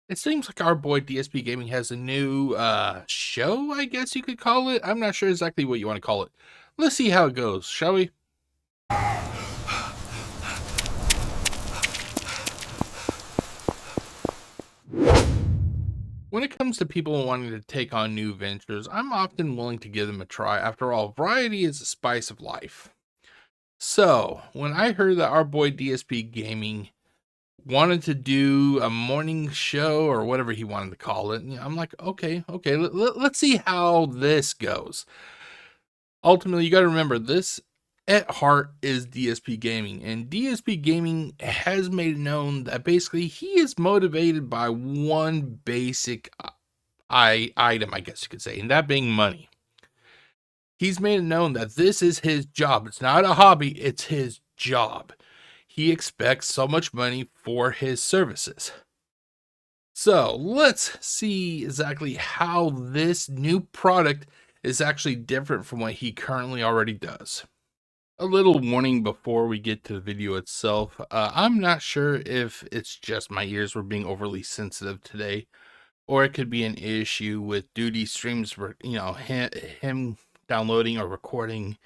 It seems like our boy DSP Gaming has a new show, I guess you could call it. I'm not sure exactly what you want to call it. Let's see how it goes, shall we? When it comes to people wanting to take on new ventures, I'm often willing to give them a try. After all, variety is the spice of life. So, when I heard that our boy DSP Gaming wanted to do a morning show or whatever he wanted to call it, I'm like, okay, let's see how this goes. Ultimately, you got to remember this at heart is DSP Gaming, and DSP Gaming has made it known that basically he is motivated by one basic item, I guess you could say, and that being money. He's made it known that this is his job. It's not a hobby, it's his job. He expects so much money for his services. So let's see exactly how this new product is actually different from what he currently already does. A little warning before we get to the video itself. I'm not sure if it's just my ears were being overly sensitive today, or it could be an issue with duty streams for, him downloading or recording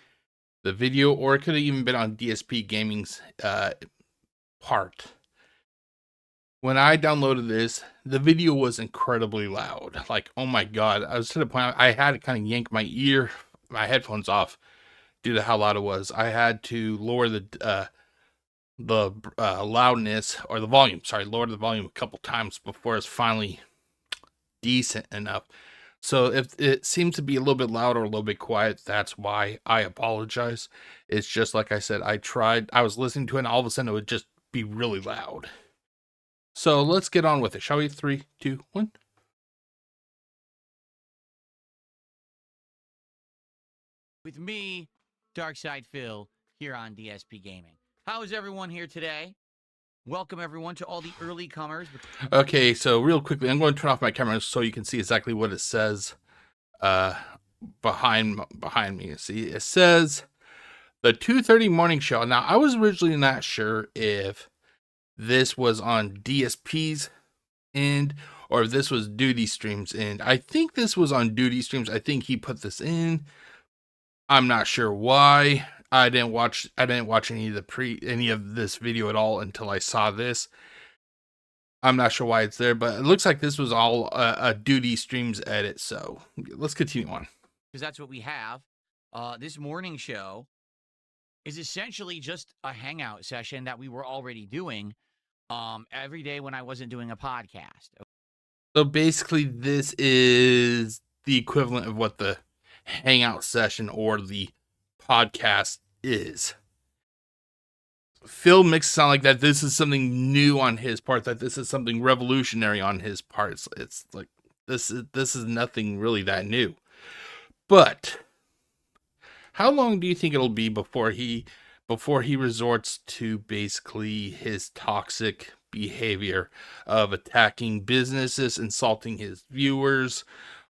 the video, or it could have even been on DSP Gaming's part. When I downloaded this, the video was incredibly loud. Like, oh my god, I was to the point I had to kind of yank my headphones off due to how loud it was. I had to lower the loudness or the volume. Lower the volume a couple times before it's finally decent enough. So if it seems to be a little bit loud or a little bit quiet, that's why. I apologize. It's just like I said, I was listening to it and all of a sudden it would just be really loud. So let's get on with it, shall we? 3, 2, 1. With me, Darkside Phil, here on DSP Gaming. How is everyone here today? Welcome everyone to all the early comers. Okay, so real quickly, I'm going to turn off my camera so you can see exactly what it says behind me. See, it says the 2:30 morning show. Now, I was originally not sure if this was on DSP's end or if this was Duty Stream's end. I think this was on Duty Streams. I think he put this in. I'm not sure why. I didn't watch any of this video at all until I saw this. I'm not sure why it's there, but it looks like this was all a Duty Streams edit. So let's continue on. Because that's what we have. This morning show is essentially just a hangout session that we were already doing every day when I wasn't doing a podcast. So basically, this is the equivalent of what the hangout session or the podcast is. Phil makes it sound like that this is something new on his part, that this is something revolutionary on his part. It's like this is nothing really that new. But how long do you think it'll be before he resorts to basically his toxic behavior of attacking businesses, insulting his viewers,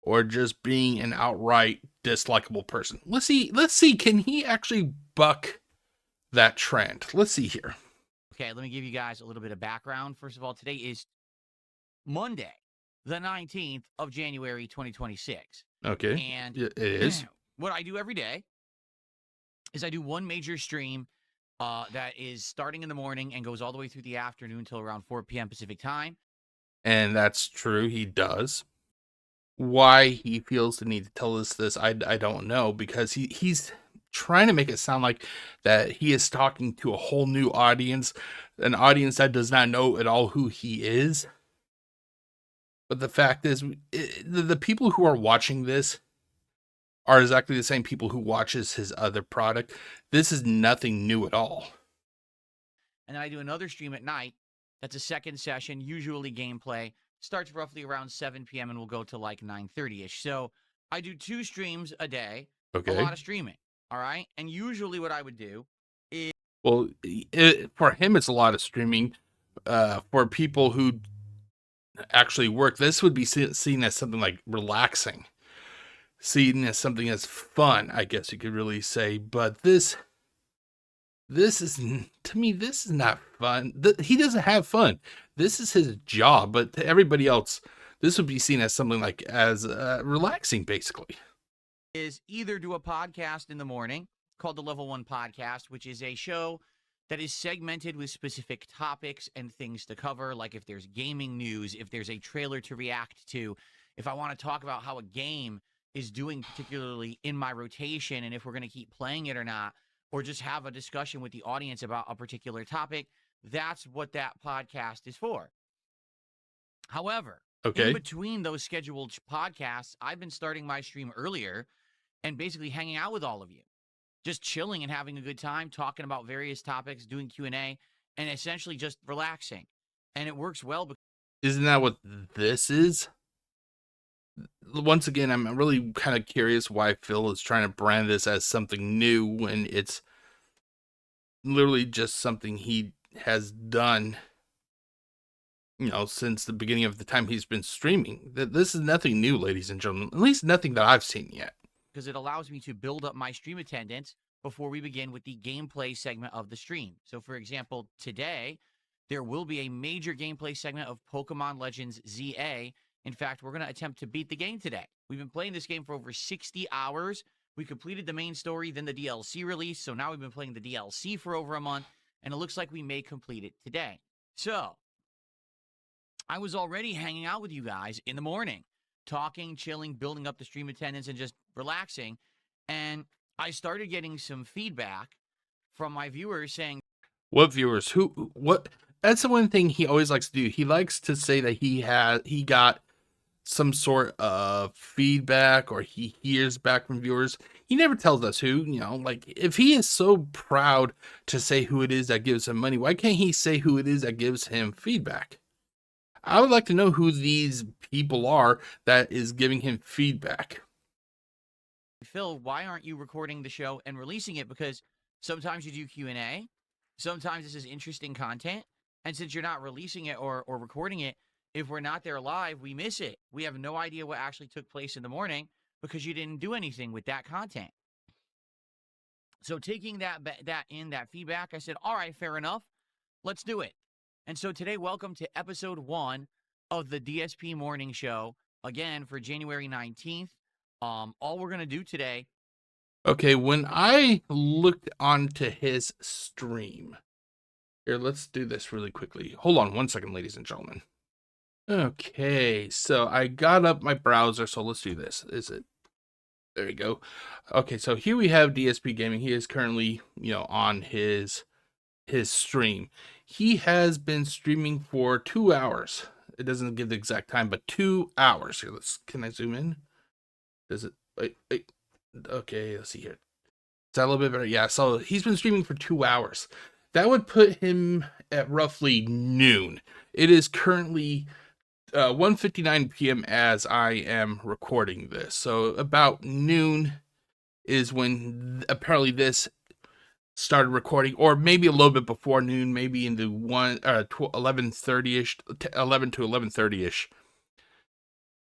or just being an outright dislikable person? Let's see, can he actually buck that trend? Let's see here. Okay, let me give you guys a little bit of background. First of all, today is Monday, the 19th of January, 2026. Okay. And it is. What I do every day is I do one major stream that is starting in the morning and goes all the way through the afternoon till around 4 p.m. Pacific time. And that's true, he does. Why he feels the need to tell us this, I don't know, because he's trying to make it sound like that he is talking to a whole new audience, an audience that does not know at all who he is. But the fact is, the people who are watching this are exactly the same people who watches his other product. This is nothing new at all. And then I do another stream at night. That's a second session, usually gameplay. Starts roughly around 7 p.m. and will go to like 9:30ish. So I do 2 streams a day. Okay. A lot of streaming. All right. And usually what I would do is... Well, for him, it's a lot of streaming. For people who actually work, this would be seen as something like relaxing. Seen as something as fun, I guess you could really say. But this is, to me, this is not fun. He doesn't have fun. this is his job, but to everybody else, this would be seen as something like as relaxing, basically. Is either do a podcast in the morning called the Level 1 Podcast, which is a show that is segmented with specific topics and things to cover, like if there's gaming news, if there's a trailer to react to, if I want to talk about how a game is doing particularly in my rotation and if we're going to keep playing it or not, or just have a discussion with the audience about a particular topic. That's what that podcast is for. However, in Okay. between those scheduled podcasts, I've been starting my stream earlier and basically hanging out with all of you, just chilling and having a good time, talking about various topics, doing Q&A, and essentially just relaxing. And it works well. Isn't that what this is? Once again, I'm really kind of curious why Phil is trying to brand this as something new when it's literally just something he has done, since the beginning of the time he's been streaming. This is nothing new, ladies and gentlemen, at least nothing that I've seen yet. Because it allows me to build up my stream attendance before we begin with the gameplay segment of the stream. So, for example, today, there will be a major gameplay segment of Pokemon Legends ZA. In fact, we're going to attempt to beat the game today. We've been playing this game for over 60 hours. We completed the main story, then the DLC release. So now we've been playing the DLC for over a month, and it looks like we may complete it today. So I was already hanging out with you guys in the morning, talking, chilling, building up the stream attendance, and just relaxing. And I started getting some feedback from my viewers saying, what viewers? Who? What? That's the one thing he always likes to do. He likes to say that he got some sort of feedback or he hears back from viewers. He never tells us who, like if he is so proud to say who it is that gives him money, why can't he say who it is that gives him feedback? I would like to know who these people are that is giving him feedback. Phil, why aren't you recording the show and releasing it? Because sometimes you do Q&A, sometimes this is interesting content, and since you're not releasing it or recording it, if we're not there live, we miss it. We have no idea what actually took place in the morning because you didn't do anything with that content. So taking that feedback, I said, all right, fair enough. Let's do it. And so today, welcome to episode 1 of the DSP Morning Show, again, for January 19th. All we're going to do today. Okay, when I looked onto his stream, here, let's do this really quickly. Hold on 1 second, ladies and gentlemen. Okay, so I got up my browser, so let's do this. There we go. Okay, so here we have DSPGaming. He is currently, on his stream. He has been streaming for 2 hours. It doesn't give the exact time, but 2 hours. Here, can I zoom in? Does it, wait. Okay, let's see here. Is that a little bit better? Yeah, so he's been streaming for 2 hours. That would put him at roughly noon. It is currently 1:59 p.m. as I am recording this. So about noon is when apparently this started recording, or maybe a little bit before noon, maybe in the 11:30ish, 11 to 11:30ish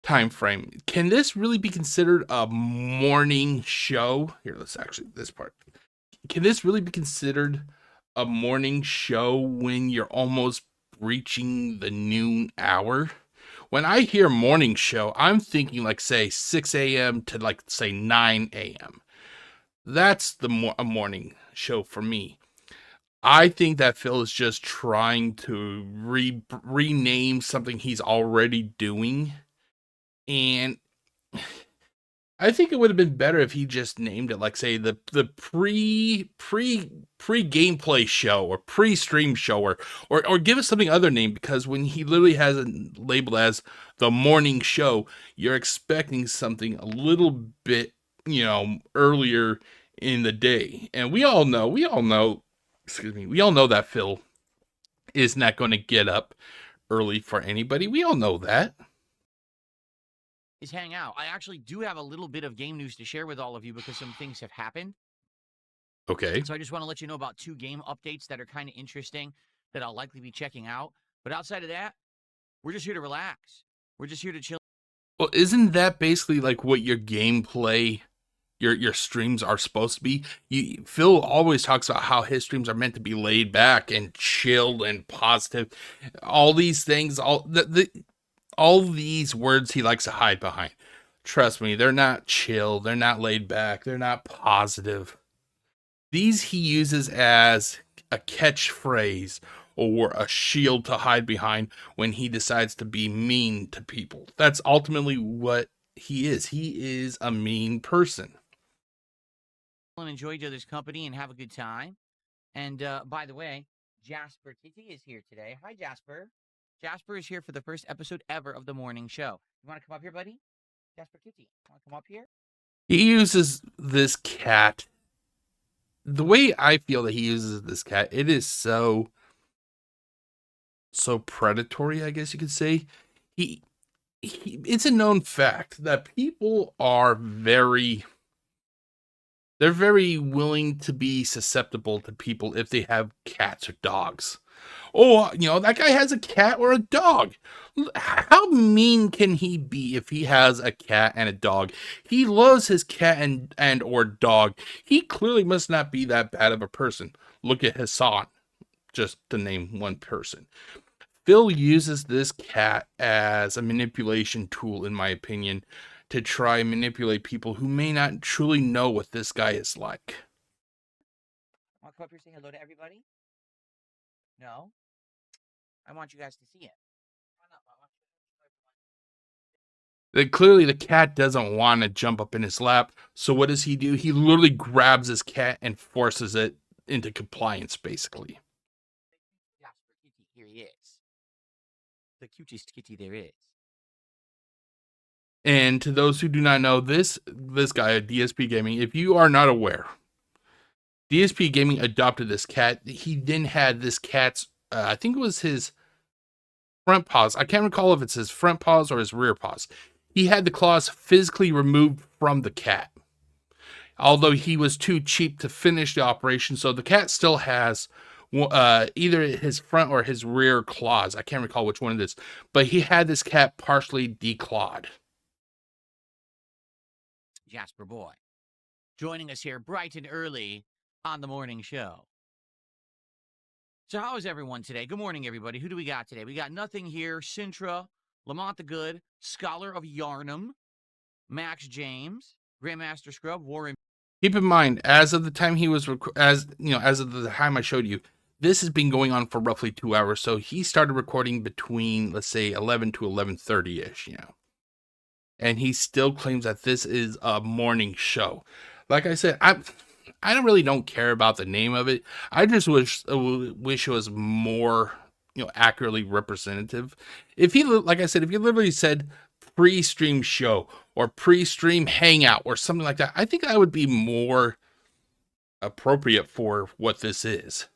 time frame. Can this really be considered a morning show? Here, let's actually this part. Can this really be considered a morning show when you're almost reaching the noon hour? When I hear morning show, I'm thinking like, say, 6 a.m. to like, say, 9 a.m. That's a morning show for me. I think that Phil is just trying to rename something he's already doing. And I think it would have been better if he just named it like, say, the pre gameplay show or pre-stream show or give us something other name, because when he literally has it labeled as the morning show, you're expecting something a little bit, earlier in the day. And we all know that Phil is not going to get up early for anybody. We all know that. Is hang out. I actually do have a little bit of game news to share with all of you because some things have happened. Okay. So I just want to let you know about 2 game updates that are kind of interesting that I'll likely be checking out. But outside of that, we're just here to relax. We're just here to chill. Well, isn't that basically like what your gameplay your streams are supposed to be. Phil always talks about how his streams are meant to be laid back and chilled and positive. All these things, all these words he likes to hide behind. Trust me, they're not chill, they're not laid back, they're not positive. These he uses as a catchphrase or a shield to hide behind when he decides to be mean to people. That's ultimately what he is. He is a mean person. And enjoy each other's company and have a good time. And by the way, Jasper Kitty is here today. Hi, Jasper. Jasper is here for the first episode ever of the morning show. You want to come up here, buddy? Jasper Kitty, want to come up here? He uses this cat. The way I feel that he uses this cat, it is so predatory, I guess you could say. It's a known fact that people are they're very willing to be susceptible to people if they have cats or dogs. Oh, that guy has a cat or a dog. How mean can he be if he has a cat and a dog? He loves his cat and or dog. He clearly must not be that bad of a person. Look at Hassan, just to name one person. Phil uses this cat as a manipulation tool, in my opinion, to try and manipulate people who may not truly know what this guy is like. Want to come up here and say hello to everybody? No? I want you guys to see it. Clearly, the cat doesn't want to jump up in his lap. So what does he do? He literally grabs his cat and forces it into compliance, basically. Jasper Kitty, here he is. The cutest kitty there is. And to those who do not know, this guy at DSPGaming, if you are not aware, DSPGaming adopted this cat. He then had this cat's, I think it was his front paws. I can't recall if it's his front paws or his rear paws. He had the claws physically removed from the cat, although he was too cheap to finish the operation. So the cat still has either his front or his rear claws. I can't recall which one it is, but he had this cat partially declawed. Jasper boy, joining us here bright and early on the morning show. So how is everyone today? Good morning, everybody. Who do we got today? We got Nothing Here, Sintra, Lamont the Good, Scholar of Yarnum, Max James, Grandmaster Scrub, Warren. Keep in mind, as of the time he was, as of the time I showed you, this has been going on for roughly 2 hours. So he started recording between, let's say, 11 to 11:30-ish, and he still claims that this is a morning show. Like I said, I don't care about the name of it. I just wish it was more, accurately representative. If he, like I said, if you literally said pre-stream show or pre-stream hangout or something like that, I think that would be more appropriate for what this is.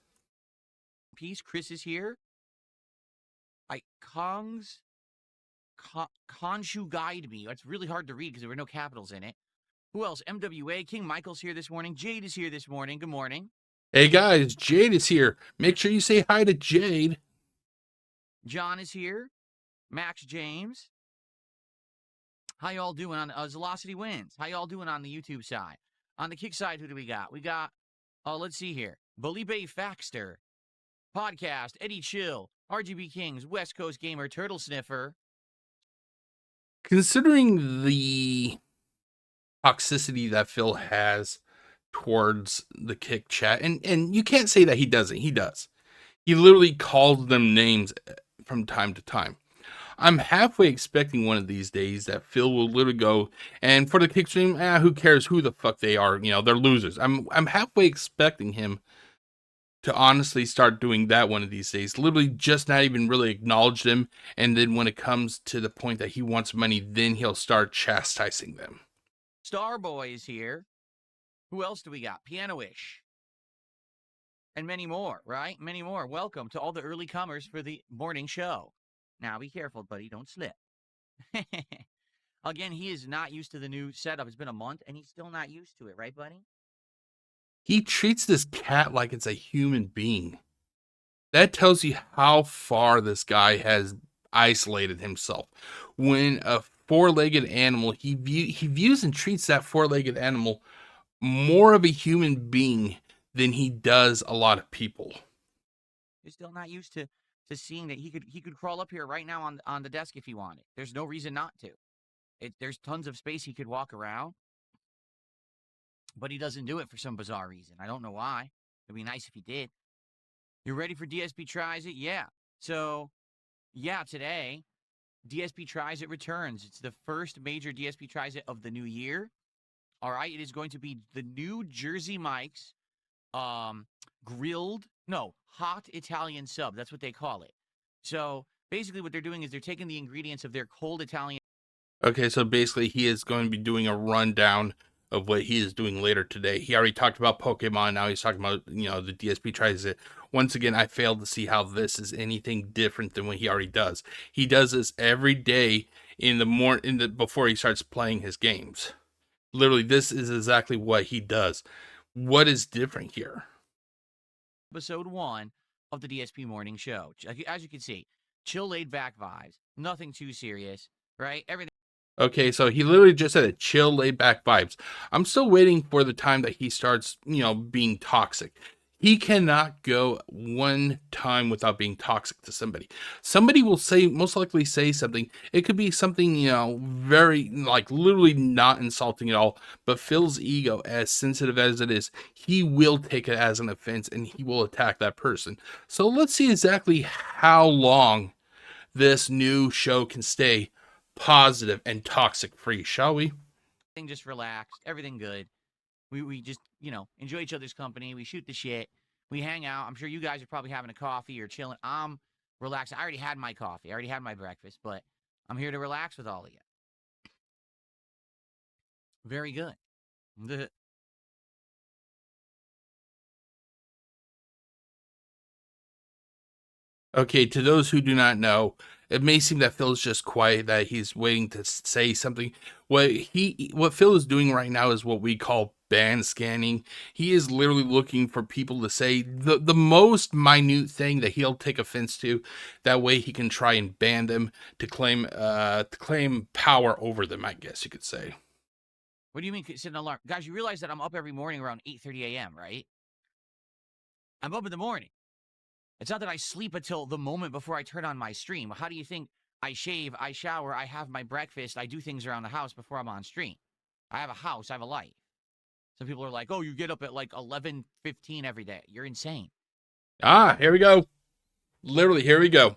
Peace, Chris is here. Konshu Guide Me. It's really hard to read because there were no capitals in it. Who else? MWA, King Michael's here this morning. Jade is here this morning. Good morning. Hey guys, Jade is here. Make sure you say hi to Jade. John is here. Max James. How y'all doing on Velocity Wins? How y'all doing on the YouTube side? On the Kick side, who do we got? We got, let's see here. Felipe Faxter. Podcast, Eddie Chill, RGB Kings, West Coast Gamer, Turtle Sniffer. Considering the toxicity that Phil has towards the Kick chat, and you can't say that he doesn't. He does. He literally calls them names from time to time. I'm halfway expecting one of these days that Phil will literally go, and for the Kick stream, who cares who the fuck they are? They're losers. I'm halfway expecting him to honestly start doing that one of these days. Literally just not even really acknowledge them, and then when it comes to the point that he wants money, then he'll start chastising them. Starboy is here. Who else do we got? Piano-ish. And many more, right? Many more. Welcome to all the early comers for the morning show. Now, be careful, buddy. Don't slip. Again, he is not used to the new setup. It's been a month, and he's still not used to it, right, buddy? He treats this cat like it's a human being. That tells you how far this guy has isolated himself. When a four-legged animal, he views and treats that four-legged animal more of a human being than he does a lot of people. You're still not used to seeing that he could crawl up here right now on the desk if he wanted. There's no reason not to. There's tons of space he could walk around, but he doesn't do it for some bizarre reason. I don't know why. It'd be nice if he did. You ready for DSP Tries It? Yeah. So, yeah, today, DSP Tries It returns. It's the first major DSP Tries It of the new year. All right, it is going to be the new Jersey Mike's hot Italian sub. That's what they call it. So, basically what they're doing is they're taking the ingredients of their cold Italian. Okay, so basically he is going to be doing a rundown of what he is doing later today. He already talked about Pokemon. Now he's talking about, the DSP Tries It. Once again, I failed to see how this is anything different than what he already does. He does this every day before he starts playing his games. Literally, this is exactly what he does. What is different here? Episode 1 of the DSP Morning Show. As you can see, chill, laid back vibes. Nothing too serious, right? Everything. Okay, so he literally just said a chill, laid back vibes. I'm still waiting for the time that he starts, being toxic. He cannot go one time without being toxic to somebody. Somebody will most likely say something. It could be something, very, like, literally not insulting at all. But Phil's ego, as sensitive as it is, he will take it as an offense and he will attack that person. So let's see exactly how long this new show can stay positive and toxic free, shall we? Just relaxed, everything good. We just, enjoy each other's company. We shoot the shit. We hang out. I'm sure you guys are probably having a coffee or chilling. I'm relaxing. I already had my coffee. I already had my breakfast, but I'm here to relax with all of you. Very good. Okay, to those who do not know, it may seem that Phil's just quiet, that he's waiting to say something. What Phil is doing right now is what we call band scanning. He is literally looking for people to say the most minute thing that he'll take offense to. That way he can try and ban them to claim power over them, I guess you could say. What do you mean set an alarm? Guys, you realize that I'm up every morning around 8:30 a.m., right? I'm up in the morning. It's not that I sleep until the moment before I turn on my stream. How do you think I shave, I shower, I have my breakfast, I do things around the house before I'm on stream? I have a house, I have a life. Some people are like, oh, you get up at like 11:15 every day. You're insane. Here we go. Literally, here we go.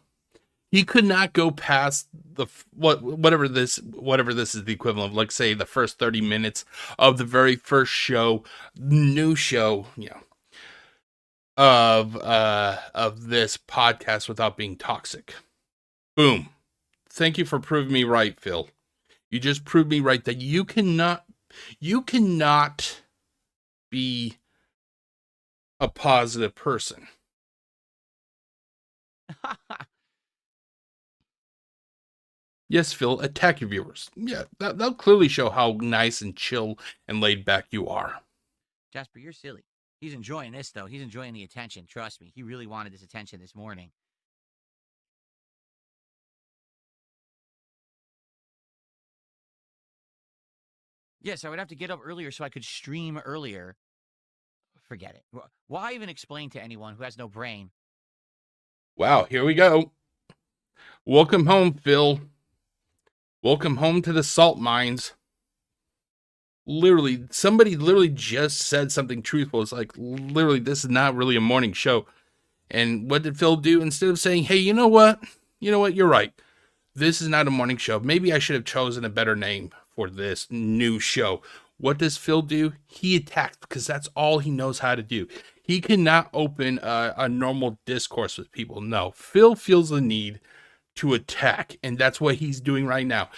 He could not go past whatever this is the equivalent of, like, say, the first 30 minutes of the very first new show, of this podcast without being toxic. Boom. Thank you for proving me right, Phil. You just proved me right that you cannot be a positive person. Yes, Phil, attack your viewers. Yeah, that'll clearly show how nice and chill and laid back you are. Jasper, you're silly. He's enjoying this, though. He's enjoying the attention. Trust me. He really wanted this attention this morning. Yes, I would have to get up earlier so I could stream earlier. Forget it. Why even explain to anyone who has no brain? Wow, here we go. Welcome home, Phil. Welcome home to the salt mines. Literally, somebody just said something truthful. It's like, literally, this is not really a morning show. And what did Phil do? Instead of saying, hey, you know what? You're right. This is not a morning show. Maybe I should have chosen a better name for this new show. What does Phil do? He attacks, because that's all he knows how to do. He cannot open a normal discourse with people. No, Phil feels the need to attack, and that's what he's doing right now.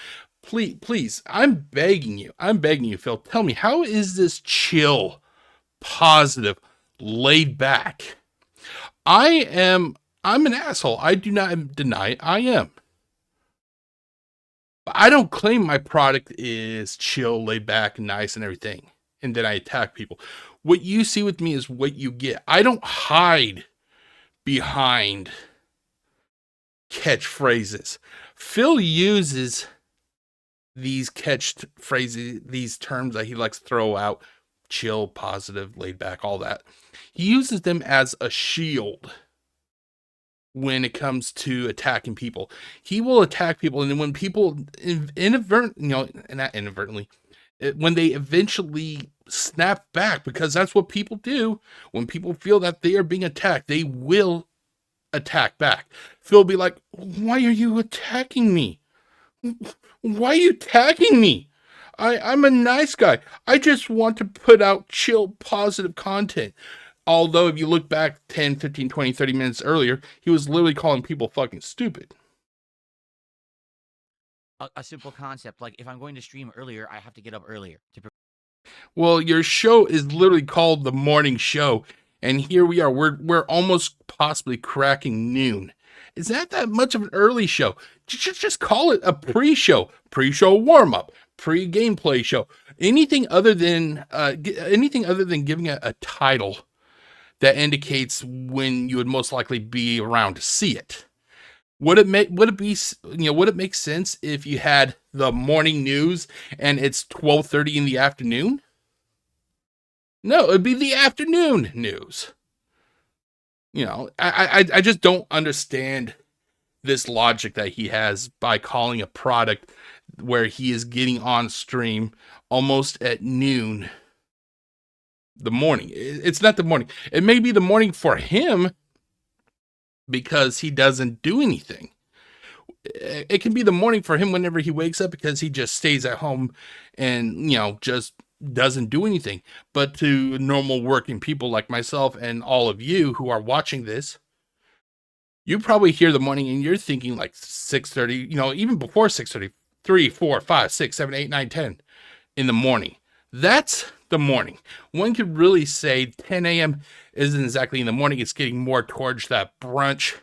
Please, I'm begging you, Phil, tell me, how is this chill, positive, laid back? I'm an asshole. I do not deny it. I am. But I don't claim my product is chill, laid back, nice, and everything, and then I attack people. What you see with me is what you get. I don't hide behind catchphrases. Phil uses these catched phrases, these terms that he likes to throw out, chill, positive, laid back, all that. He uses them as a shield when it comes to attacking people. He will attack people, and then when people inadvertently, not inadvertently, when they eventually snap back, because that's what people do. When people feel that they are being attacked, they will attack back. Phil will be like, "Why are you attacking me? Why are you attacking me? I'm a nice guy. I just want to put out chill, positive content." Although if you look back 10, 15, 20, 30 minutes earlier, he was literally calling people fucking stupid. A simple concept, like if I'm going to stream earlier, I have to get up earlier to Well, your show is literally called the morning show, and here we are. We're almost possibly cracking noon. Is that much of an early show? Just call it a pre-show, pre-show warm-up, pre-gameplay show. Anything other than giving it a title that indicates when you would most likely be around to see it. Would it make sense if you had the morning news and it's 12:30 in the afternoon? No, it'd be the afternoon news. I just don't understand this logic that he has by calling a product where he is getting on stream almost at noon the morning. It's not the morning. It may be the morning for him because he doesn't do anything. It can be the morning for him whenever he wakes up because he just stays at home and, just doesn't do anything. But to normal working people like myself and all of you who are watching this, you probably hear the morning and you're thinking like 6:30, even before 6:30, 3, 4, 5, 6, 7, 8, 9, 10 in the morning. That's the morning. One could really say 10 a.m. isn't exactly in the morning. It's getting more towards that brunch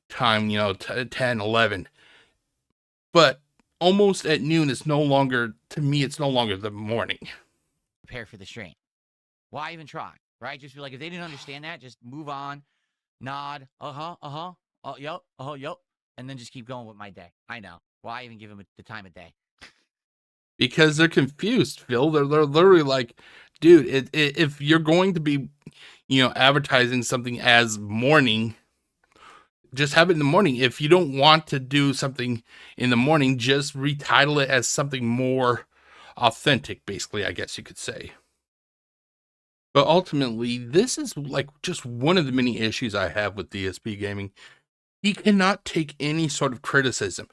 time, 10, 11. But almost at noon is no longer, to me, it's no longer the morning. prepare for the stream. Why even try, right? Just be like, if they didn't understand that, just move on, nod, oh, yep, yep, and then just keep going with my day. I know. Why even give them the time of day? Because they're confused, Phil. They're literally like, dude, if you're going to be, advertising something as morning, just have it in the morning. If you don't want to do something in the morning, just retitle it as something more authentic, basically, I guess you could say. But ultimately, this is like just one of the many issues I have with DSPGaming. He cannot take any sort of criticism.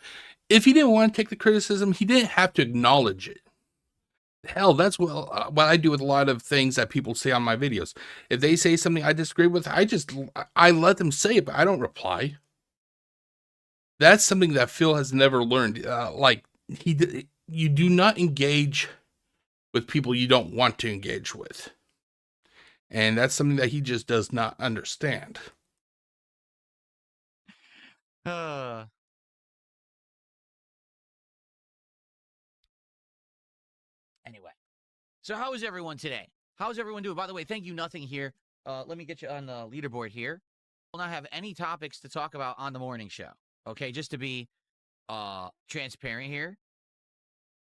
If he didn't want to take the criticism, he didn't have to acknowledge it. Hell, that's what I do with a lot of things that people say on my videos. If they say something I disagree with, I let them say it, but I don't reply. That's something that Phil has never learned. You do not engage with people you don't want to engage with, and that's something that he just does not understand. Anyway, so how is everyone today? How's everyone doing? By the way, thank you, Nothing here. Let me get you on the leaderboard here. We'll not have any topics to talk about on the morning show. Okay, just to be transparent here.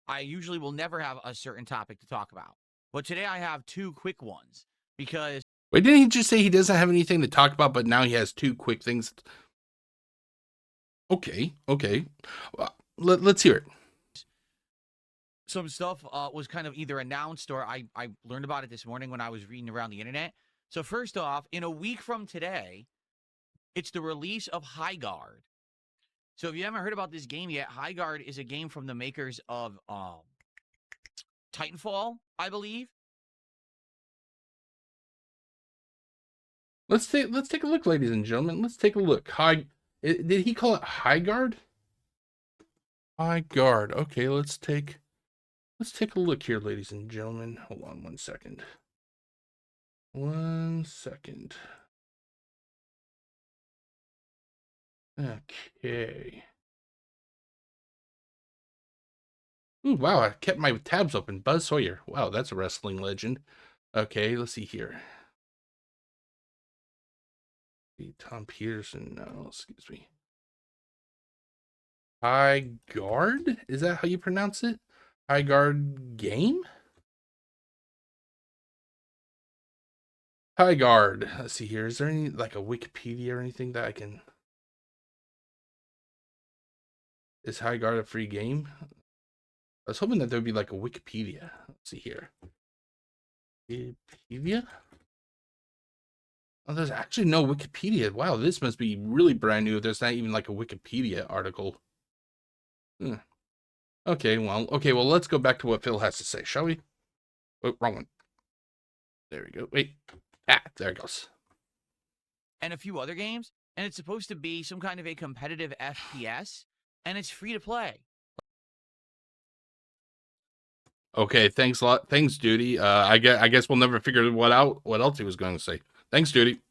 I usually will never have a certain topic to talk about. But today I have two quick ones because Wait, didn't he just say he doesn't have anything to talk about, but now he has two quick things? Okay. Let's hear it. some stuff was kind of either announced or I learned about it this morning when I was reading around the internet. So first off, in a week from today, it's the release of High Guard. So if you haven't heard about this game yet, High Guard is a game from the makers of Titanfall, I believe. Let's take a look, ladies and gentlemen. Let's take a look. Did he call it High Guard? High Guard. Okay, let's take a look here, ladies and gentlemen. Hold on 1 second. 1 second. Okay. Ooh, wow, I kept my tabs open. Buzz Sawyer. Wow, that's a wrestling legend. Okay, let's see here. Tom Peterson. No, excuse me. High Guard? Is that how you pronounce it? High Guard Game? High Guard. Let's see here. Is there any like a Wikipedia or anything that I can? Is High Guard a free game? I was hoping that there would be like a Wikipedia. Let's see here. Wikipedia? Oh, there's actually no Wikipedia. Wow, this must be really brand new. There's not even like a Wikipedia article. Okay, well, let's go back to what Phil has to say, shall we? Oh, wrong one. There we go. Wait. There it goes. And a few other games, and it's supposed to be some kind of a competitive FPS, and it's free to play. Okay, thanks a lot. Thanks, Duty. I guess we'll never figure what else he was going to say. Thanks, Duty.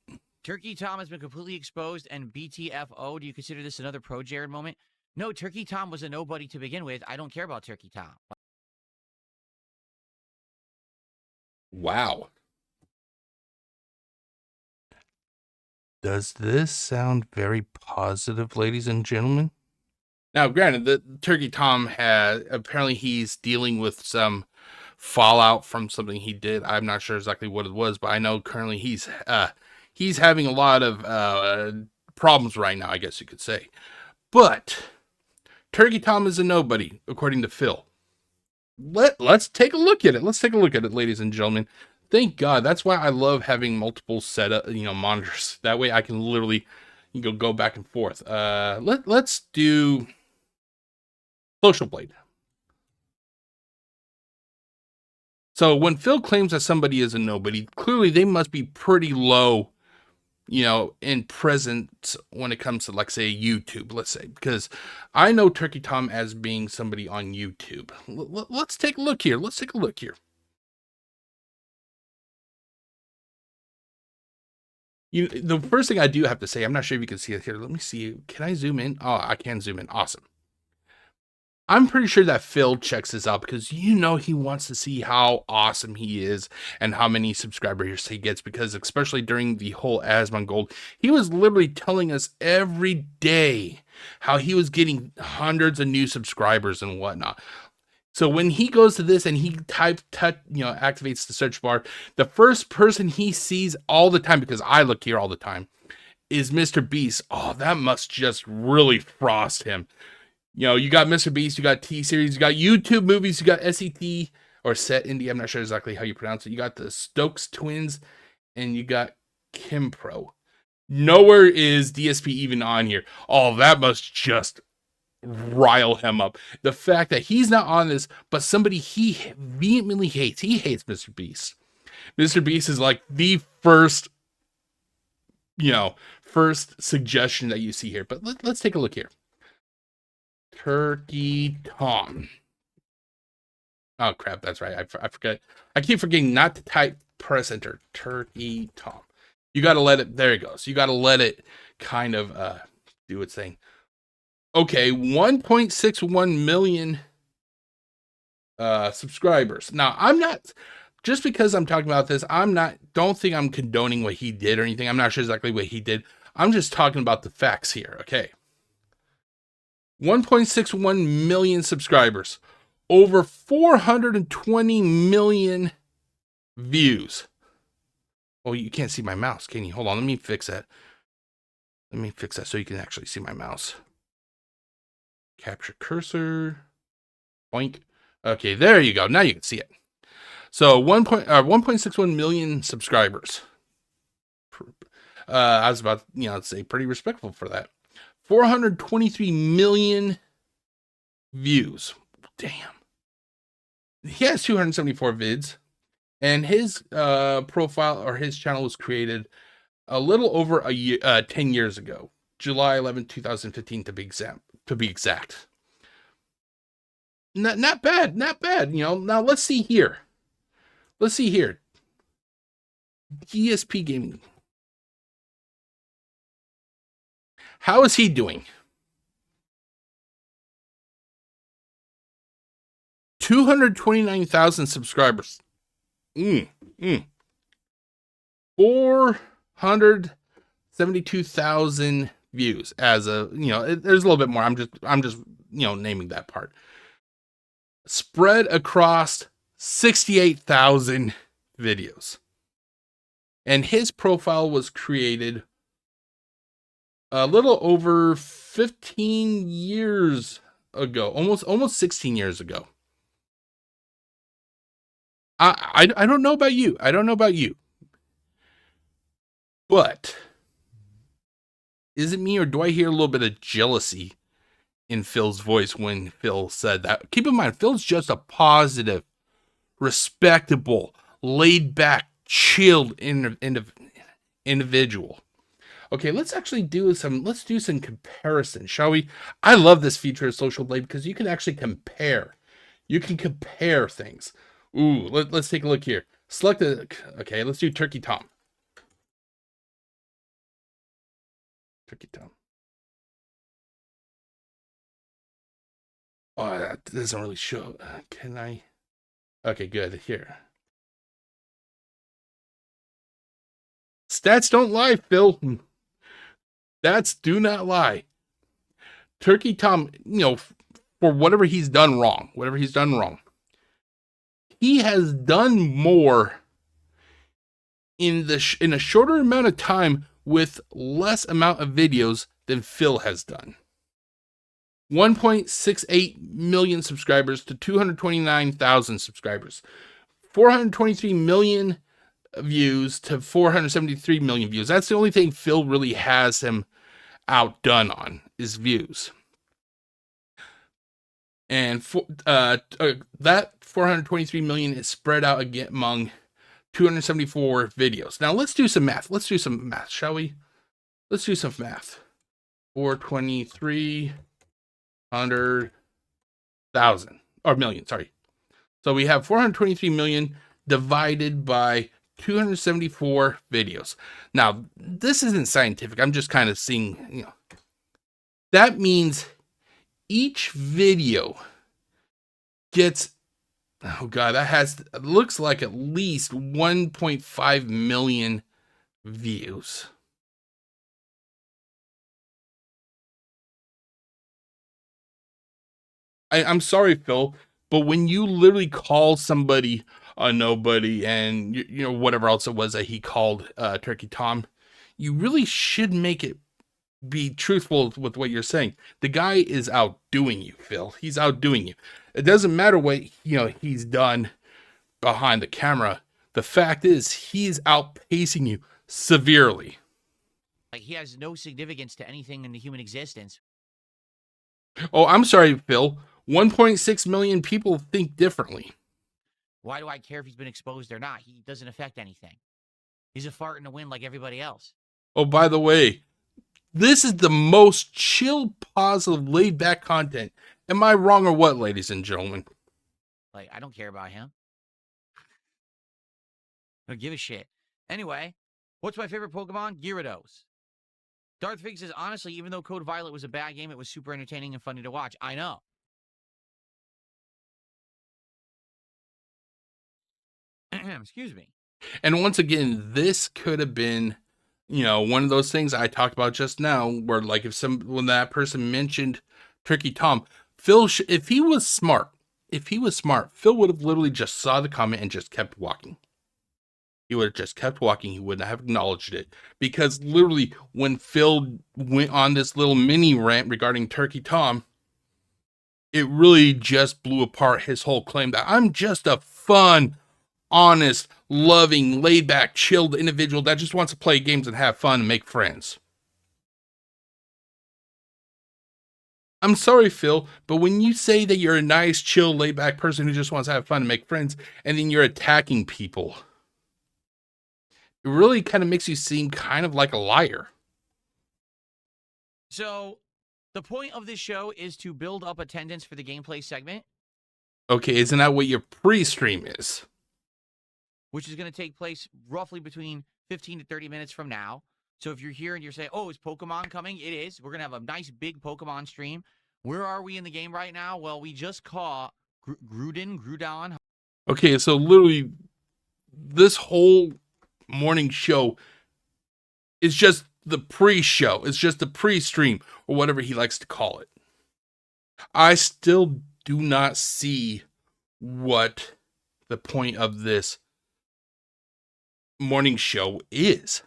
Turkey Tom has been completely exposed, and BTFO, do you consider this another pro Jared moment? No, Turkey Tom was a nobody to begin with. I don't care about Turkey Tom. Wow. Does this sound very positive, ladies and gentlemen? Now, granted, the Turkey Tom he's dealing with some fallout from something he did. I'm not sure exactly what it was, but I know currently he's having a lot of problems right now, I guess you could say. But Turkey Tom is a nobody, according to Phil. Let's take a look at it. Let's take a look at it, ladies and gentlemen. Thank God. That's why I love having multiple monitors. That way I can literally go back and forth. Let's do Social Blade. So when Phil claims that somebody is a nobody, clearly they must be pretty low, in presence when it comes to, like, say, YouTube, let's say, because I know Turkey Tom as being somebody on YouTube. Let's take a look here. The first thing I do have to say, I'm not sure if you can see it here. Let me see. Can I zoom in? Oh, I can zoom in. Awesome. I'm pretty sure that Phil checks this out because he wants to see how awesome he is and how many subscribers he gets, because especially during the whole Asmongold, he was literally telling us every day how he was getting hundreds of new subscribers and whatnot. So when he goes to this and he activates the search bar, the first person he sees all the time, because I look here all the time, is Mr. Beast. Oh, that must just really frost him. You got Mr. Beast, you got T-Series, you got YouTube movies, you got SET, or Set Indie, I'm not sure exactly how you pronounce it. You got the Stokes twins, and you got Kim Pro. Nowhere is DSP even on here. Oh, that must just rile him up. The fact that he's not on this, but somebody he vehemently hates. He hates Mr. Beast. Mr. Beast is like the first suggestion that you see here. But let's take a look here. Turkey Tom. Oh crap, that's right. I forget. I keep forgetting not to type press enter. Turkey Tom. You got to let it. There it goes. You got to let it kind of do its thing. Okay, 1.61 million subscribers. Now, I'm not, just because I'm talking about this, don't think I'm condoning what he did or anything. I'm not sure exactly what he did. I'm just talking about the facts here, okay? 1.61 million subscribers. Over 420 million views. Oh, you can't see my mouse, can you? Hold on, let me fix that. Let me fix that so you can actually see my mouse. Capture cursor. Boink. Okay, there you go. Now you can see it. So 1.61 million subscribers. I was about to say pretty respectful for that. 423 million views. Damn. He has 274 vids, and his profile or his channel was created a little over a year, 10 years ago, July 11, 2015 to be exact. Not bad. Now let's see here. DSPGaming. How is he doing? 229,000 subscribers. 472,000 views as a, there's a little bit more. I'm just naming that part. Spread across 68,000 videos. And his profile was created a little over 15 years ago, almost 16 years ago. I don't know about you. I don't know about you. But is it me, or do I hear a little bit of jealousy in Phil's voice when Phil said that? Keep in mind, Phil's just a positive, respectable, laid back, chilled individual. Okay, let's do some comparison, shall we? I love this feature of Social Blade because you can actually compare. You can compare things. Ooh, let's take a look here. Okay, let's do Turkey Tom. Turkey Tom. Oh, that doesn't really show. Can I? Okay, good. Here. Stats don't lie, Phil. Stats do not lie. Turkey Tom, for whatever he's done wrong, he has done more in a shorter amount of time with less amount of videos than Phil has done. 1.68 million subscribers to 229,000 subscribers. 423 million views to 473 million views. That's the only thing Phil really has him outdone on, is views. And that 423 million is spread out again among 274 videos. Now let's do some math. Shall we? Let's do some math. 423,000 or million, sorry. So we have 423 million divided by 274 videos. Now, this isn't scientific. I'm just kind of seeing, that means each video gets, oh God, looks like at least 1.5 million views. I'm sorry, Phil, but when you literally call somebody a nobody and whatever else it was that he called Turkey Tom, you really should make it be truthful with what you're saying. The guy is outdoing you, Phil. He's outdoing you. It doesn't matter what he's done behind the camera. The fact is, he's outpacing you severely. Like, he has no significance to anything in the human existence. Oh, I'm sorry, Phil. 1.6 million people think differently. Why do I care if he's been exposed or not? He doesn't affect anything. He's a fart in the wind like everybody else. Oh, by the way, this is the most chill, positive, laid-back content. Am I wrong or what, ladies and gentlemen? Like, I don't care about him. I don't give a shit. Anyway, what's my favorite Pokemon? Gyarados. Darth Fig says, honestly, even though Code Violet was a bad game, it was super entertaining and funny to watch. I know. Excuse me. And once again, this could have been, one of those things I talked about just now, where like when that person mentioned Turkey Tom, Phil, if he was smart, Phil would have literally just saw the comment and just kept walking. He would have just kept walking. He wouldn't have acknowledged it, because literally when Phil went on this little mini rant regarding Turkey Tom, it really just blew apart his whole claim that I'm just a fun, honest, loving, laid-back, chilled individual that just wants to play games and have fun and make friends. I'm sorry, Phil, but when you say that you're a nice, chill, laid-back person who just wants to have fun and make friends, and then you're attacking people, it really kind of makes you seem kind of like a liar. So, the point of this show is to build up attendance for the gameplay segment. Okay, isn't that what your pre-stream is? Which is going to take place roughly between 15 to 30 minutes from now. So if you're here and you're saying, oh, is Pokemon coming? It is. We're going to have a nice big Pokemon stream. Where are we in the game right now? Well, we just caught Groudon. Okay, so literally this whole morning show is just the pre-show. It's just the pre-stream, or whatever he likes to call it. I still do not see what the point of this morning show is.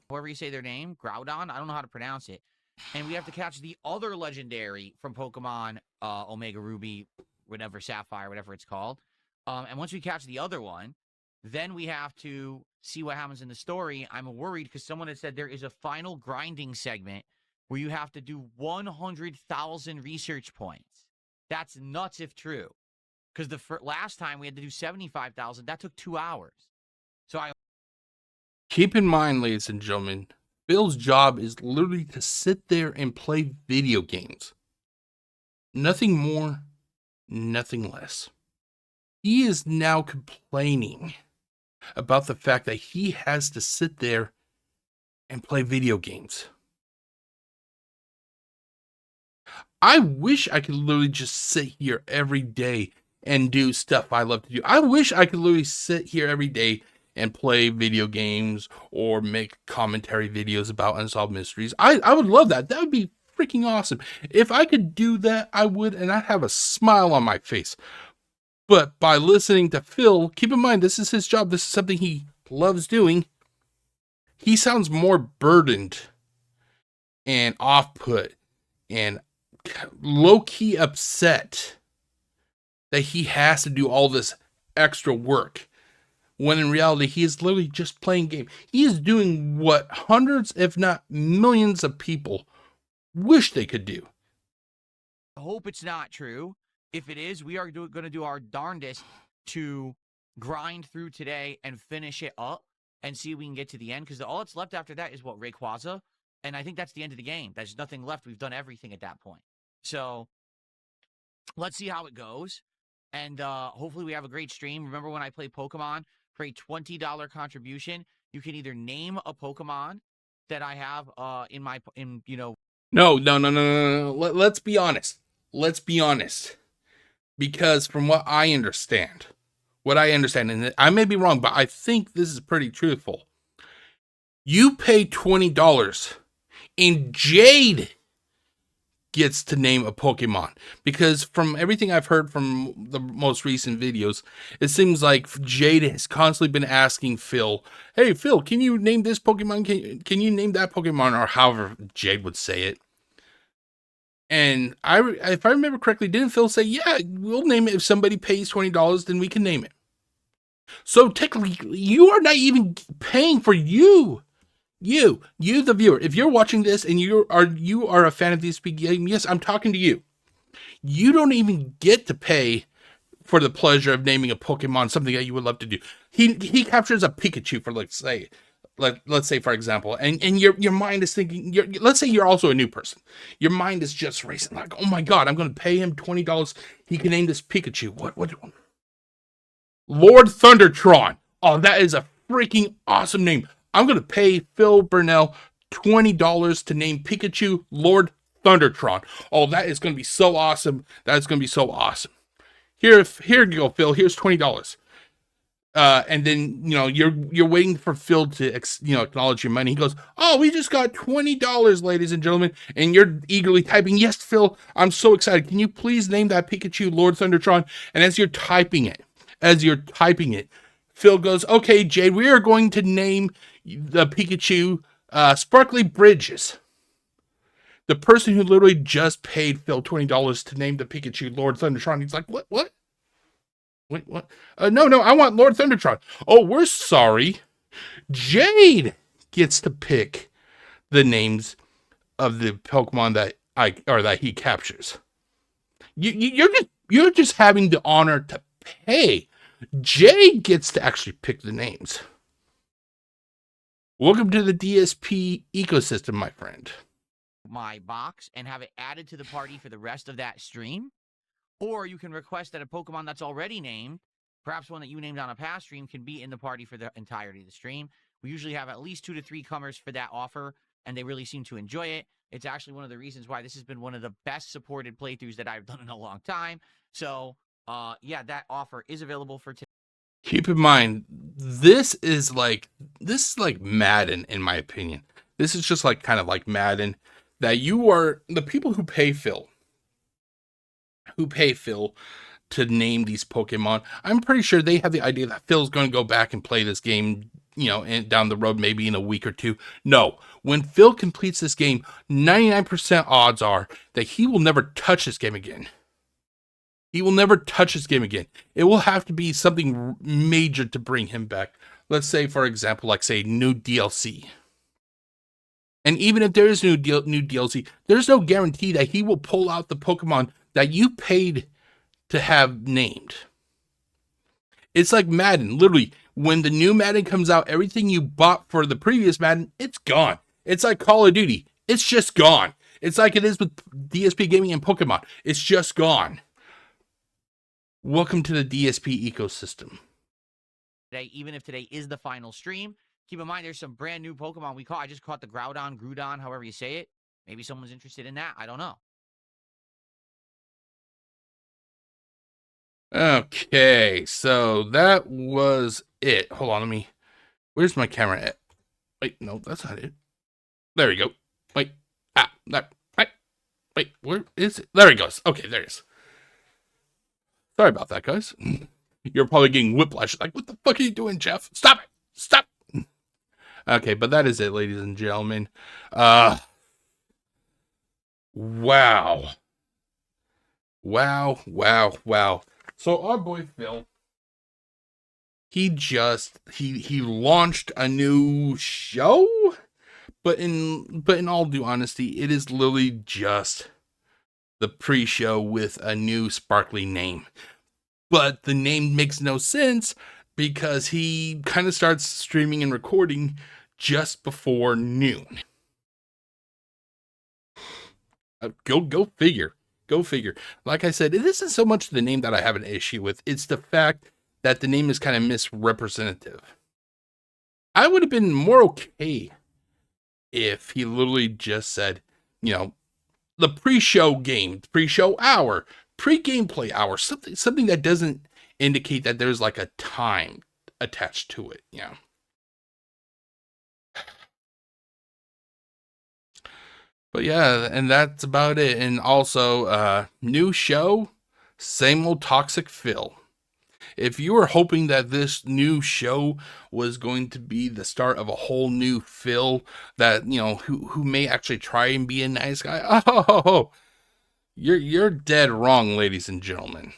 However you say their name, Groudon. I don't know how to pronounce it. And we have to catch the other legendary from Pokemon Omega Ruby, whatever, Sapphire, whatever it's called. And once we catch the other one, then we have to see what happens in the story. I'm worried because someone had said there is a final grinding segment where you have to do 100,000 research points. That's nuts if true. Because the last time we had to do 75,000, that took 2 hours. So I Keep in mind, ladies and gentlemen, Phil's job is literally to sit there and play video games. Nothing more, nothing less. He is now complaining about the fact that he has to sit there and play video games. I wish I could literally just sit here every day and do stuff I love to do. I wish I could literally sit here every day and play video games or make commentary videos about unsolved mysteries. I would love that. That would be freaking awesome. If I could do that, I would, and I'd have a smile on my face. But by listening to Phil, keep in mind, this is his job. This is something he loves doing. He sounds more burdened and off-put and low-key upset that he has to do all this extra work, when in reality, he is literally just playing game. He is doing what hundreds, if not millions of people wish they could do. hope it's not true. If it is, we are going to do our darndest to grind through today and finish it up and see if we can get to the end. Because all that's left after that is what, Rayquaza? And I think that's the end of the game. There's nothing left. We've done everything at that point. So let's see how it goes. And hopefully we have a great stream. Remember when I play Pokemon for a $20 contribution, you can either name a Pokemon that I have No. Let's be honest. Let's be honest. Because from what I understand, and I may be wrong, but I think this is pretty truthful. You pay $20 and Jade gets to name a Pokemon. Because from everything I've heard from the most recent videos, it seems like Jade has constantly been asking Phil, hey, Phil, can you name this Pokemon? Can you name that Pokemon? Or however Jade would say it. And if I remember correctly, didn't Phil say, yeah, we'll name it. If somebody pays $20, then we can name it. So technically, you are not even paying for you. You, the viewer. If you're watching this and you are a fan of DSPGaming, yes, I'm talking to you. You don't even get to pay for the pleasure of naming a Pokemon, something that you would love to do. He captures a Pikachu for, let's say for example, and your mind is thinking, let's say you're also a new person. Your mind is just racing like, oh my god, I'm going to pay him $20. He can name this Pikachu. What? Lord Thundertron. Oh, that is a freaking awesome name. I'm going to pay Phil Burnell $20 to name Pikachu Lord Thundertron. Oh, that is going to be so awesome. That is going to be so awesome. Here you go, Phil. Here's $20. And then, you're waiting for Phil to, acknowledge your money. He goes, oh, we just got $20, ladies and gentlemen. And you're eagerly typing, yes, Phil, I'm so excited. Can you please name that Pikachu Lord Thundertron? And as you're typing it, Phil goes, okay, Jade, we are going to name the Pikachu Sparkly Bridges. The person who literally just paid Phil $20 to name the Pikachu Lord Thundertron. He's like, what? Wait, what? No, I want Lord Thundertron. Oh, we're sorry. Jade gets to pick the names of the Pokemon that he captures. You're just having the honor to pay. Jade gets to actually pick the names. Welcome to the DSP ecosystem, my friend. My box and have it added to the party for the rest of that stream. Or you can request that a Pokemon that's already named, perhaps one that you named on a past stream, can be in the party for the entirety of the stream. We usually have at least 2 to 3 comers for that offer, and they really seem to enjoy it. It's actually one of the reasons why this has been one of the best supported playthroughs that I've done in a long time. So, yeah, that offer is available for today. Keep in mind, this is like Madden, in my opinion. This is just kind of like Madden, that you are the people who pay Phil. who pay Phil to name these Pokemon, I'm pretty sure they have the idea that Phil's going to go back and play this game, down the road, maybe in a week or two. No, when Phil completes this game, 99% odds are that he will never touch this game again. He will never touch this game again. It will have to be something major to bring him back. Let's say, for example, like say new DLC. And even if there is new DLC, there's no guarantee that he will pull out the Pokemon that you paid to have named. It's like Madden. Literally, when the new Madden comes out, everything you bought for the previous Madden, it's gone. It's like Call of Duty. It's just gone. It's like it is with DSPGaming and Pokemon. It's just gone. Welcome to the DSP ecosystem. Today, even if today is the final stream, keep in mind there's some brand new Pokemon we caught. I just caught the Groudon, however you say it. Maybe someone's interested in that. I don't know. Okay, so that was it. Hold on, where's my camera at? Wait, no, that's not it. There we go. Wait, wait, where is it? There it goes. Okay, there it is. Sorry about that, guys. You're probably getting whiplash. Like, what the fuck are you doing, Jeff? Stop it! Stop! Okay, but that is it, ladies and gentlemen. Wow. Wow. So our boy Phil, he launched a new show, but in all due honesty, it is literally just the pre-show with a new sparkly name. But the name makes no sense because he kind of starts streaming and recording just before noon. Go figure. Go figure. Like I said, it isn't so much the name that I have an issue with. It's the fact that the name is kind of misrepresentative. I would have been more okay if he literally just said, the pre-show game, pre-show hour, pre-gameplay hour, something that doesn't indicate that there's like a time attached to it, But yeah, and that's about it. And also, new show, same old toxic Phil. If you were hoping that this new show was going to be the start of a whole new Phil that, who may actually try and be a nice guy, you're dead wrong, ladies and gentlemen.